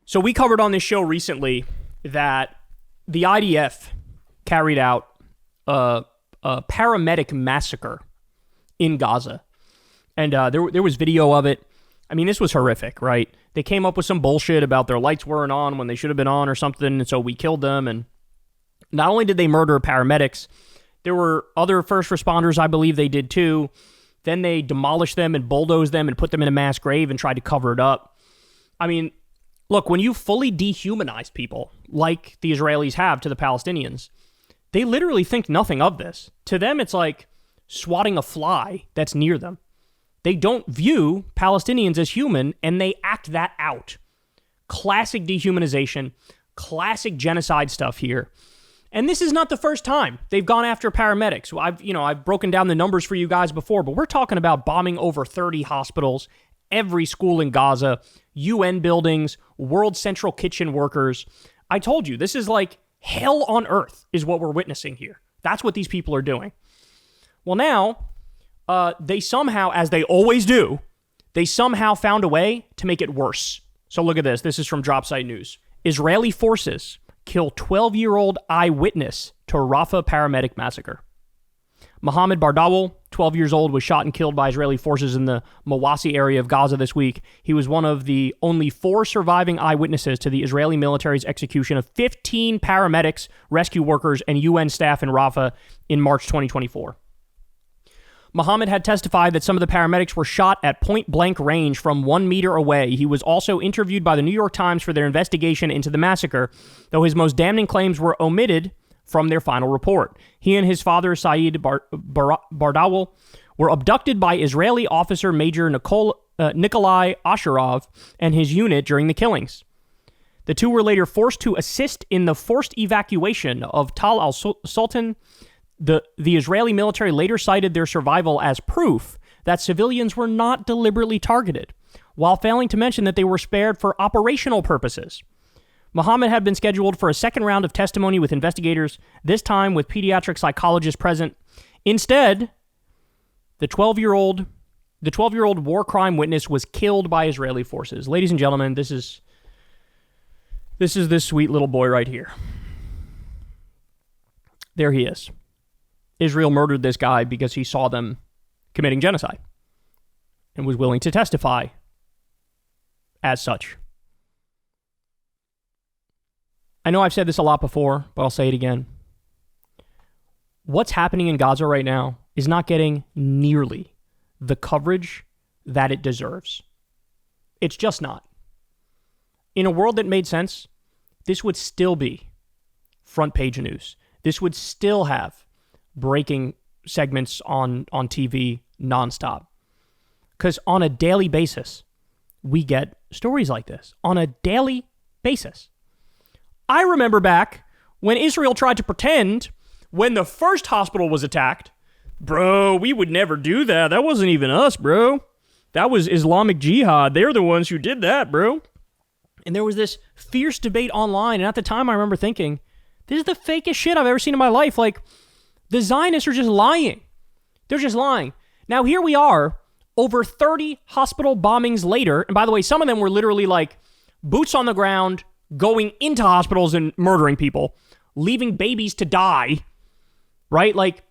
So we covered on this show recently that the IDF carried out a paramedic massacre in Gaza. And there was video of it. I mean, this was horrific, right? They came up with some bullshit about their lights weren't on when they should have been on or something, and so we killed them. And not only did they murder paramedics, there were other first responders, I believe they did too. Then they demolished them and bulldozed them and put them in a mass grave and tried to cover it up. I mean, look, when you fully dehumanize people, like the Israelis have to the Palestinians, they literally think nothing of this. To them, it's like swatting a fly that's near them. They don't view Palestinians as human, and they act that out. Classic dehumanization, classic genocide stuff here. And this is not the first time they've gone after paramedics. I've broken down the numbers for you guys before, but we're talking about bombing over 30 hospitals, every school in Gaza, UN buildings, World Central Kitchen workers. I told you, this is like hell on earth is what we're witnessing here. That's what these people are doing. Well, now, they somehow, as they always do, they somehow found a way to make it worse. So look at this. This is from Dropsite News. Israeli forces kill 12-year-old eyewitness to Rafah paramedic massacre. Mohammed Bardawal, 12 years old, was shot and killed by Israeli forces in the Mawasi area of Gaza this week. He was one of the only 4 surviving eyewitnesses to the Israeli military's execution of 15 paramedics, rescue workers, and UN staff in Rafah in March 2024. Mohammed had testified that some of the paramedics were shot at point-blank range from 1 meter away. He was also interviewed by the New York Times for their investigation into the massacre, though his most damning claims were omitted from their final report. He and his father, Saeed Bardawal, were abducted by Israeli officer Major Nikolai Asherov and his unit during the killings. The two were later forced to assist in the forced evacuation of Tal al-Sultan. The Israeli military later cited their survival as proof that civilians were not deliberately targeted, while failing to mention that they were spared for operational purposes. Mohammed had been scheduled for a second round of testimony with investigators, this time with pediatric psychologists present. Instead, the 12-year-old war crime witness was killed by Israeli forces. Ladies and gentlemen, this is this sweet little boy right here. There he is. Israel murdered this guy because he saw them committing genocide and was willing to testify as such. I know I've said this a lot before, but I'll say it again. What's happening in Gaza right now is not getting nearly the coverage that it deserves. It's just not. In a world that made sense, this would still be front page news. This would still have breaking segments on TV nonstop. Because on a daily basis, we get stories like this. On a daily basis. I remember back when Israel tried to pretend when the first hospital was attacked, bro, we would never do that. That wasn't even us, bro. That was Islamic Jihad. They're the ones who did that, bro. And there was this fierce debate online. And at the time, I remember thinking, this is the fakest shit I've ever seen in my life. Like, the Zionists are just lying. They're just lying. Now, here we are, over 30 hospital bombings later. And by the way, some of them were literally like boots on the ground, going into hospitals and murdering people, leaving babies to die, right? Like,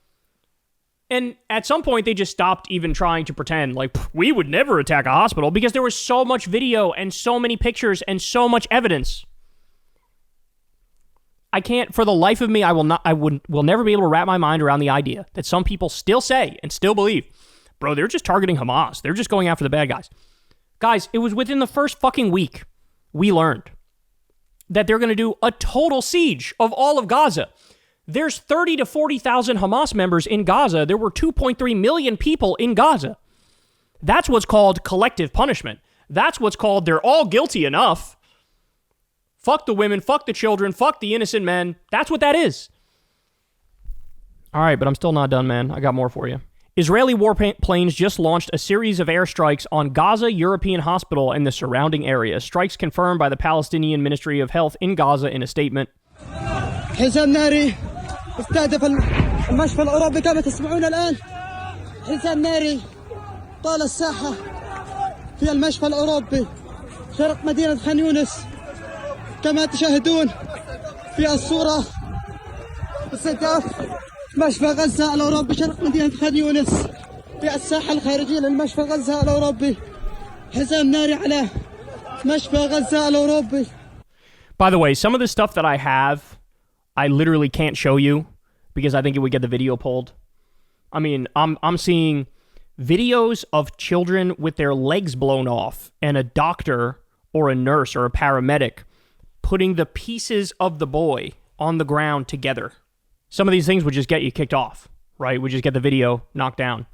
and at some point, they just stopped even trying to pretend like we would never attack a hospital because there was so much video and so many pictures and so much evidence. I can't, for the life of me, will never be able to wrap my mind around the idea that some people still say and still believe, bro, they're just targeting Hamas. They're just going after the bad guys. Guys, it was within the first fucking week we learned that they're going to do a total siege of all of Gaza. There's 30 to 40,000 Hamas members in Gaza. There were 2.3 million people in Gaza. That's what's called collective punishment. That's what's called they're all guilty enough. Fuck the women, fuck the children, fuck the innocent men. That's what that is. All right, but I'm still not done, man. I got more for you. Israeli warplanes just launched a series of airstrikes on Gaza European Hospital and the surrounding area. Strikes confirmed by the Palestinian Ministry of Health in Gaza in a statement. حزام ناري استهدف المشفى الأوروبي كما تسمعون الآن. حزام ناري طال الساحة في المشفى الأوروبي شرق مدينة خان يونس كما تشاهدون في الصورة استهداف مشفى غزة الأوروبي شرق مدينة خان يونس في الساحة الخارجية للمشفى غزة الأوروبي. حزام ناري على مشفى غزة الأوروبي. By the way, some of the stuff that I have, I literally can't show you because I think it would get the video pulled. I mean, I'm seeing videos of children with their legs blown off and a doctor or a nurse or a paramedic putting the pieces of the boy on the ground together. Some of these things would just get you kicked off, right? Would just get the video knocked down.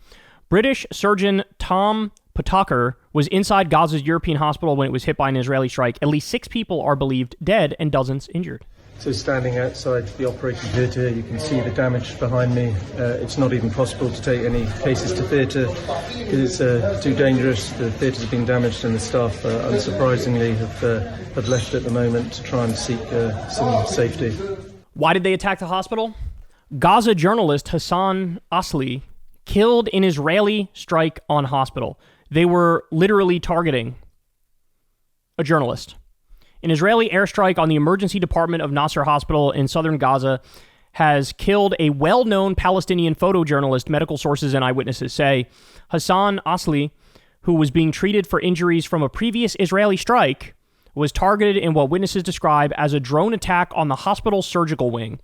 British surgeon Tom Pataker was inside Gaza's European hospital when it was hit by an Israeli strike. At least 6 people are believed dead and dozens injured. So standing outside the operating theatre, you can see the damage behind me. It's not even possible to take any cases to theatre because it's too dangerous. The theatre's been damaged and the staff, unsurprisingly, have left at the moment to try and seek some safety. Why did they attack the hospital? Gaza journalist Hassan Asli killed in Israeli strike on hospital. They were literally targeting a journalist. An Israeli airstrike on the emergency department of Nasser Hospital in southern Gaza has killed a well-known Palestinian photojournalist, medical sources and eyewitnesses say. Hassan Asli, who was being treated for injuries from a previous Israeli strike, was targeted in what witnesses describe as a drone attack on the hospital's surgical wing.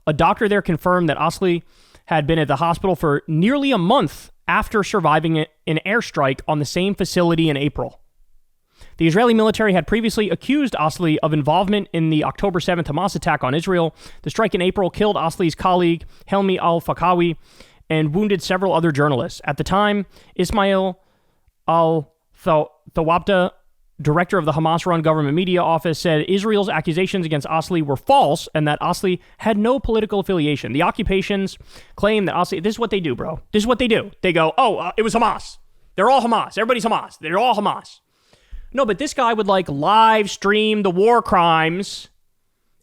A doctor there confirmed that Asli had been at the hospital for nearly a month after surviving an airstrike on the same facility in April. The Israeli military had previously accused Asli of involvement in the October 7th Hamas attack on Israel. The strike in April killed Asli's colleague, Helmi al-Fakawi, and wounded several other journalists. At the time, Ismail al-Thawabta, director of the Hamas-run government media office, said Israel's accusations against Asli were false and that Asli had no political affiliation. The occupations claim that Asli... This is what they do, bro. This is what they do. They go, it was Hamas. They're all Hamas. Everybody's Hamas. They're all Hamas. No, but this guy would live stream the war crimes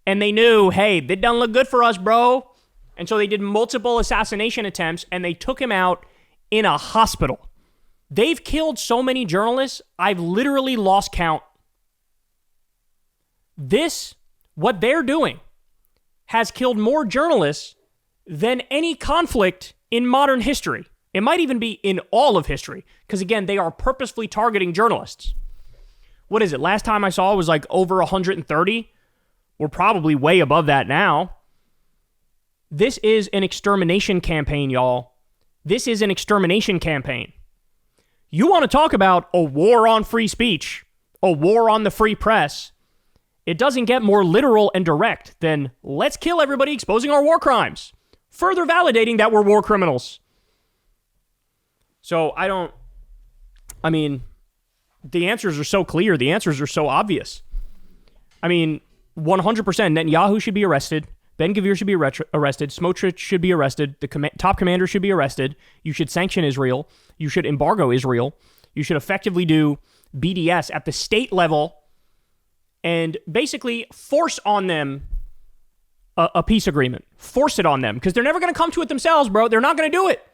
and they knew, hey, that doesn't look good for us, bro. And so they did multiple assassination attempts and they took him out in a hospital. They've killed so many journalists, I've literally lost count. What they're doing, has killed more journalists than any conflict in modern history. It might even be in all of history, because again, they are purposefully targeting journalists. What is it? Last time I saw it was over 130. We're probably way above that now. This is an extermination campaign, y'all. This is an extermination campaign. You want to talk about a war on free speech, a war on the free press. It doesn't get more literal and direct than let's kill everybody exposing our war crimes, further validating that we're war criminals. So the answers are so clear. The answers are so obvious. 100% Netanyahu should be arrested. Ben-Gvir should be arrested. Smotrich should be arrested. The top commander should be arrested. You should sanction Israel. You should embargo Israel. You should effectively do BDS at the state level and basically force on them a peace agreement. Force it on them because they're never going to come to it themselves, bro. They're not going to do it.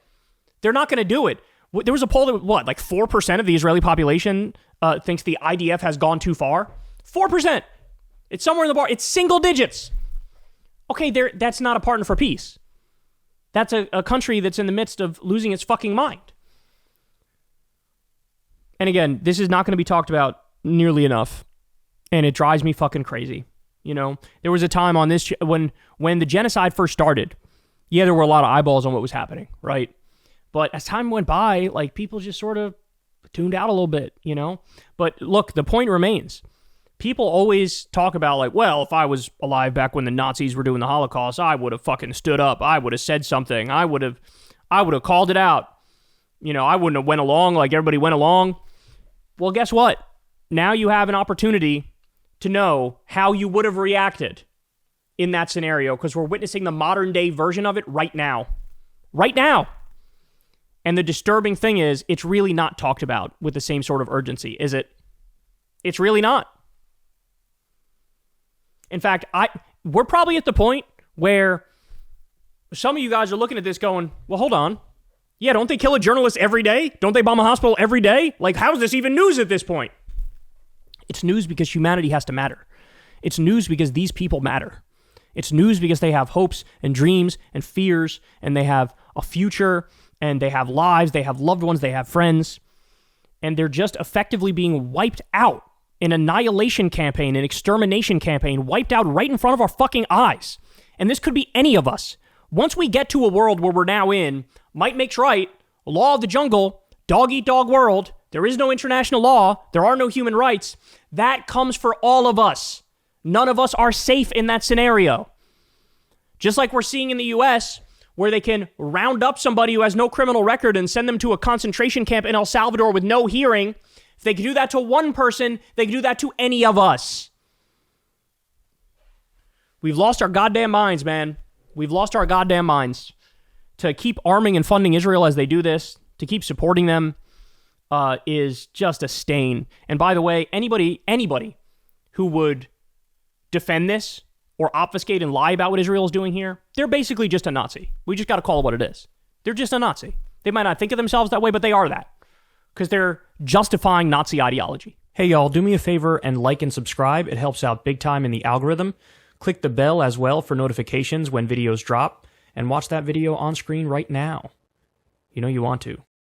They're not going to do it. There was a poll that, 4% of the Israeli population thinks the IDF has gone too far? 4%. It's somewhere in the bar. It's single digits. Okay, that's not a partner for peace. That's a country that's in the midst of losing its fucking mind. And again, this is not going to be talked about nearly enough. And it drives me fucking crazy. There was a time on this when the genocide first started. Yeah, there were a lot of eyeballs on what was happening, right? But as time went by, people just sort of tuned out a little bit, But look, the point remains. People always talk about if I was alive back when the Nazis were doing the Holocaust, I would have fucking stood up. I would have said something. I would have called it out. I wouldn't have went along like everybody went along. Well, guess what? Now you have an opportunity to know how you would have reacted in that scenario because we're witnessing the modern day version of it right now. Right now. And the disturbing thing is, it's really not talked about with the same sort of urgency, is it? It's really not. In fact, we're probably at the point where some of you guys are looking at this going, well, hold on. Yeah, don't they kill a journalist every day? Don't they bomb a hospital every day? How is this even news at this point? It's news because humanity has to matter. It's news because these people matter. It's news because they have hopes and dreams and fears, and they have a future, and they have lives, they have loved ones, they have friends, and they're just effectively being wiped out. An annihilation campaign, an extermination campaign, wiped out right in front of our fucking eyes. And this could be any of us. Once we get to a world where we're now in, might makes right, law of the jungle, dog-eat-dog world, there is no international law, there are no human rights, that comes for all of us. None of us are safe in that scenario. Just like we're seeing in the US, where they can round up somebody who has no criminal record and send them to a concentration camp in El Salvador with no hearing. If they can do that to one person, they can do that to any of us. We've lost our goddamn minds, man. We've lost our goddamn minds. To keep arming and funding Israel as they do this, to keep supporting them, is just a stain. And by the way, anybody who would defend this or obfuscate and lie about what Israel is doing here, they're basically just a Nazi. We just got to call it what it is. They're just a Nazi. They might not think of themselves that way, but they are that. Because they're justifying Nazi ideology. Hey y'all, do me a favor and like and subscribe. It helps out big time in the algorithm. Click the bell as well for notifications when videos drop. And watch that video on screen right now. You know you want to.